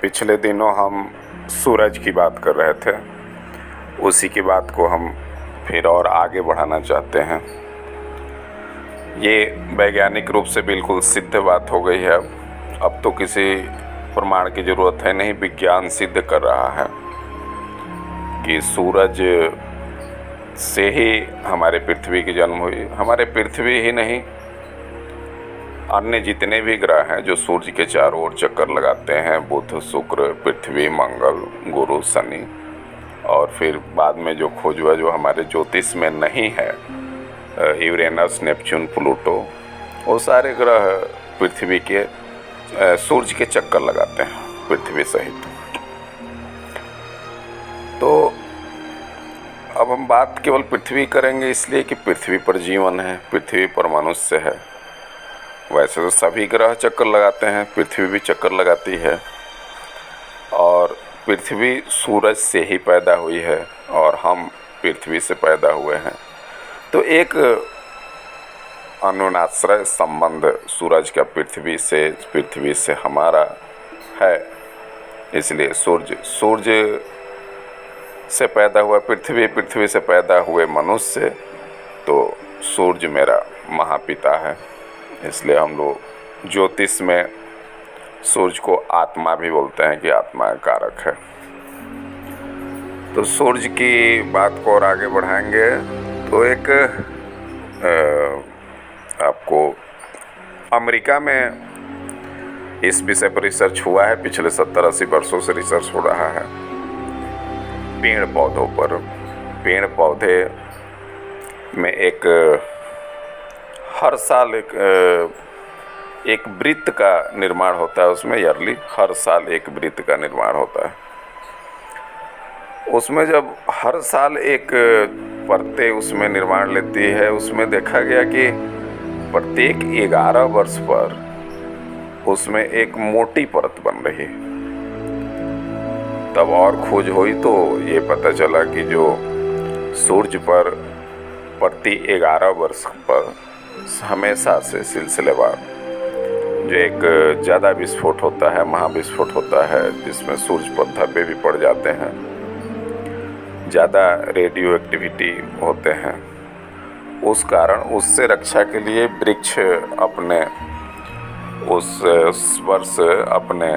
पिछले दिनों हम सूरज की बात कर रहे थे, उसी की बात को हम फिर और आगे बढ़ाना चाहते हैं। ये वैज्ञानिक रूप से बिल्कुल सिद्ध बात हो गई है। अब तो किसी प्रमाण की ज़रूरत है नहीं, विज्ञान सिद्ध कर रहा है कि सूरज से ही हमारे पृथ्वी की जन्म हुई। हमारे पृथ्वी ही नहीं, अन्य जितने भी ग्रह हैं जो सूर्य के चारों ओर चक्कर लगाते हैं, बुध, शुक्र, पृथ्वी, मंगल, गुरु, शनि, और फिर बाद में जो खोज हुआ जो हमारे ज्योतिष में नहीं है, यूरेनस, नेपच्यून, प्लूटो, वो सारे ग्रह पृथ्वी के सूर्य के चक्कर लगाते हैं, पृथ्वी सहित। तो अब हम बात केवल पृथ्वी करेंगे, इसलिए कि पृथ्वी पर जीवन है, पृथ्वी पर मनुष्य है। वैसे तो सभी ग्रह चक्कर लगाते हैं, पृथ्वी भी चक्कर लगाती है, और पृथ्वी सूरज से ही पैदा हुई है और हम पृथ्वी से पैदा हुए हैं। तो एक अन्योन्याश्रय संबंध सूरज का पृथ्वी से हमारा है। इसलिए सूर्य से पैदा हुआ पृथ्वी, पृथ्वी से पैदा हुए मनुष्य, तो सूर्य मेरा महापिता है। इसलिए हम लोग ज्योतिष में सूर्य को आत्मा भी बोलते हैं कि आत्मा का कारक है। तो सूर्य की बात को और आगे बढ़ाएंगे तो एक आपको अमेरिका में इस विषय पर रिसर्च हुआ है। पिछले 70-80 वर्षों से रिसर्च हो रहा है पेड़ पौधों पर। पेड़ पौधे में हर साल एक वृत्त का निर्माण होता है, उसमें ईयरली हर साल एक वृत्त का निर्माण होता है। उसमें जब हर साल एक परतें उसमें निर्माण लेती है, उसमें देखा गया कि प्रत्येक 11 वर्ष पर उसमें एक मोटी परत बन रही। तब और खोज हुई तो ये पता चला कि जो सूर्य पर प्रति 11 वर्ष पर हमेशा से सिलसिलेवार जो एक ज़्यादा विस्फोट होता है, महाविस्फोट होता है, जिसमें सूर्य पर धब्बे भी पड़ जाते हैं, ज़्यादा रेडियो एक्टिविटी होते हैं, उस कारण उससे रक्षा के लिए वृक्ष अपने उस वर्ष अपने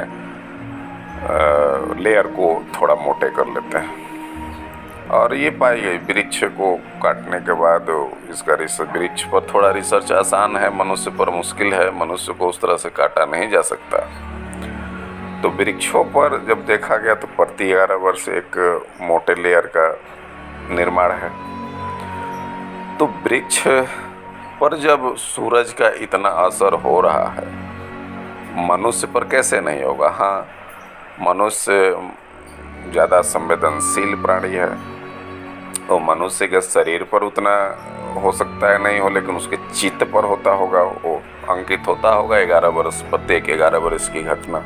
लेयर को थोड़ा मोटे कर लेते हैं। और ये पाई गई वृक्ष को काटने के बाद इसका वृक्ष पर थोड़ा रिसर्च आसान है, मनुष्य पर मुश्किल है, मनुष्य को उस तरह से काटा नहीं जा सकता। तो वृक्षों पर जब देखा गया तो प्रति 11 वर्ष एक मोटे लेयर का निर्माण है। तो वृक्ष पर जब सूरज का इतना असर हो रहा है, मनुष्य पर कैसे नहीं होगा? हाँ, मनुष्य ज़्यादा संवेदनशील प्राणी है, तो मनुष्य के शरीर पर उतना हो सकता है नहीं हो, लेकिन उसके चित्त पर होता होगा, वो अंकित होता होगा 11 वर्ष, प्रत्येक 11 वर्ष की घटना।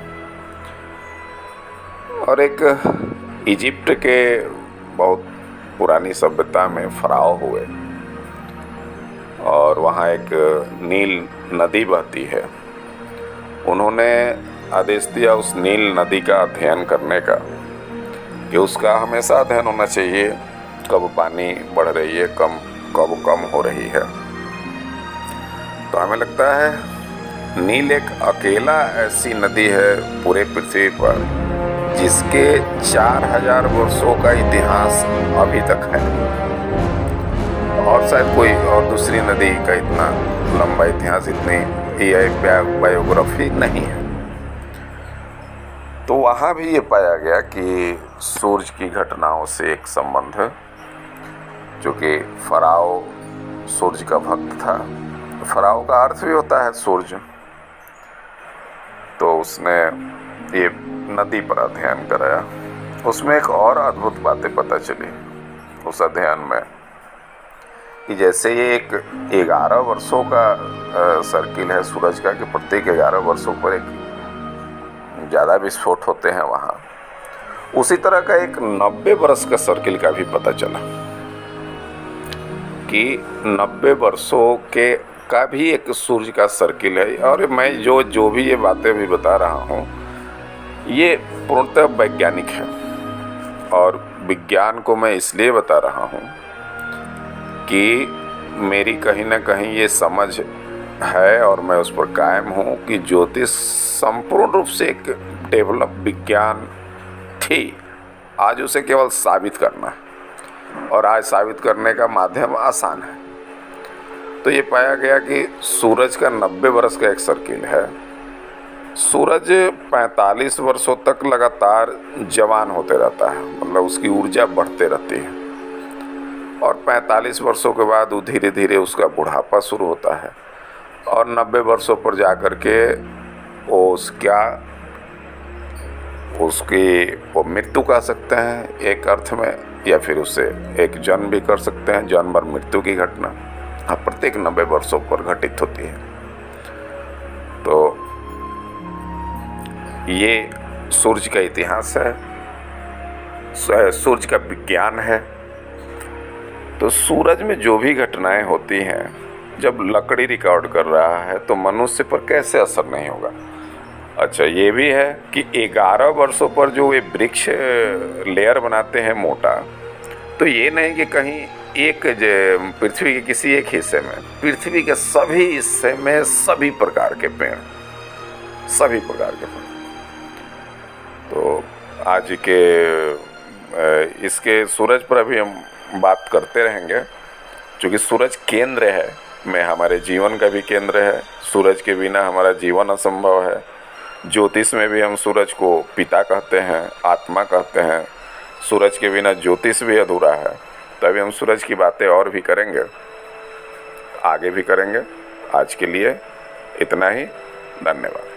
और एक इजिप्ट के बहुत पुरानी सभ्यता में फराव हुए, और वहाँ एक नील नदी बहती है। उन्होंने आदेश दिया उस नील नदी का अध्ययन करने का, कि उसका हमेशा अध्ययन होना चाहिए, कब पानी बढ़ रही है, कब कम हो रही है। तो हमें लगता है नील एक अकेला ऐसी नदी है पूरे पृथ्वी पर जिसके 4000 वर्षों का इतिहास अभी तक है, और शायद कोई और दूसरी नदी का इतना लंबा इतिहास, इतनी बायोग्राफी नहीं है। तो वहाँ भी ये पाया गया कि सूरज की घटनाओं से एक संबंध है, जो कि फराओ सूरज का भक्त था। फराओ का अर्थ भी होता है सूरज। तो उसने ये नदी पर अध्ययन कराया। उसमें एक और अद्भुत बातें पता चली उस अध्ययन में, कि जैसे ये एक 11 वर्षों का सर्किल है सूरज का, कि प्रत्येक 11 वर्षों पर एक ज़्यादा विस्फोट होते हैं वहाँ, उसी तरह का एक 90 वर्ष का सर्किल का भी पता चला, कि 90 वर्षों के का भी एक सूर्य का सर्किल है। और मैं जो भी ये बातें भी बता रहा हूँ, ये पूर्णतः वैज्ञानिक है और विज्ञान को मैं इसलिए बता रहा हूँ कि मेरी कहीं ना कहीं ये समझ है और मैं उस पर कायम हूँ कि ज्योतिष संपूर्ण रूप से एक डेवलप विज्ञान थी। आज उसे केवल साबित करना है और आज साबित करने का माध्यम आसान है। तो ये पाया गया कि सूरज का 90 वर्ष का एक सर्किल है। सूरज 45 वर्षों तक लगातार जवान होते रहता है, मतलब उसकी ऊर्जा बढ़ते रहती है और 45 वर्षों के बाद वो धीरे धीरे उसका बुढ़ापा शुरू होता है और 90 वर्षों पर जा कर के वो मृत्यु कह सकते हैं एक अर्थ में, या फिर उससे एक जन्म भी कर सकते हैं। जन्म और मृत्यु की घटना प्रत्येक 90 वर्षों पर घटित होती है। तो ये सूरज का इतिहास है, सूरज का विज्ञान है। तो सूरज में जो भी घटनाएं होती हैं, जब लकड़ी रिकॉर्ड कर रहा है तो मनुष्य पर कैसे असर नहीं होगा। अच्छा, ये भी है कि 11 वर्षों पर जो ये वृक्ष लेयर बनाते हैं मोटा, तो ये नहीं कि कहीं एक पृथ्वी के किसी एक हिस्से में, पृथ्वी के सभी हिस्से में सभी प्रकार के पेड़। तो आज के इसके सूरज पर अभी हम बात करते रहेंगे, क्योंकि सूरज केंद्र है में हमारे जीवन का भी केंद्र है। सूरज के बिना हमारा जीवन असंभव है। ज्योतिष में भी हम सूरज को पिता कहते हैं, आत्मा कहते हैं। सूरज के बिना ज्योतिष भी अधूरा है। तभी हम सूरज की बातें और भी करेंगे, आगे भी करेंगे। आज के लिए इतना ही। धन्यवाद।